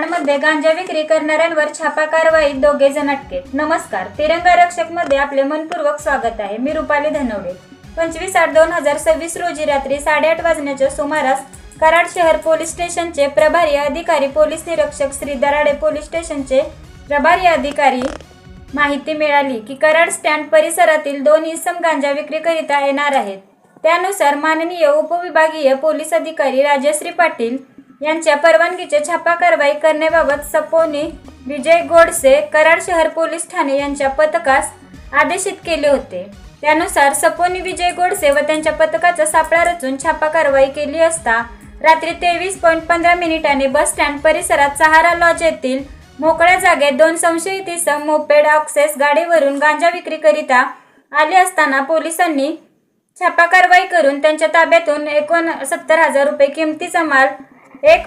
कराडमध्ये गांजा विक्री करणाऱ्यांवर छापा कारवाई, 2 जण अटकेत। नमस्कार, तिरंगा रक्षक मध्ये आपले मनपूर्वक स्वागत आहे। मी रुपाली धनवडे। 25/8/2026 रोजी रात्री 8:30 वाजण्याच्या सुमारास कराड शहर पोलीस स्टेशनचे प्रभारी अधिकारी पोलीस निरीक्षक श्री दराडे, पोलीस स्टेशनचे प्रभारी अधिकारी माहिती मिळाली की कराड स्टँड परिसरातील 2 इसम गांजा विक्रीकरिता येणार आहेत। त्यानुसार माननीय उपविभागीय पोलीस अधिकारी राजश्री पाटील यांच्या परवानगीचे छापा कारवाई करण्याबाबत सपोनी विजय गोडसे, कराड शहर पोलीस ठाणे यांच्या पथकास आदेशित केले होते। त्यानुसार सपोनी विजय गोडसे व त्यांच्या पथकाचा सापळा रचून छापा कारवाई केली असता रात्री 23:15 बस स्टँड परिसरात सहारा लॉज येथील मोकळ्या जागेत 2 संशयित इसम मोपेड ऑक्सेस गाडीवरून गांजा विक्रीकरिता आले असताना पोलिसांनी छापा कारवाई करून त्यांच्या ताब्यातून 69,000 रुपये किमतीचा माल, 1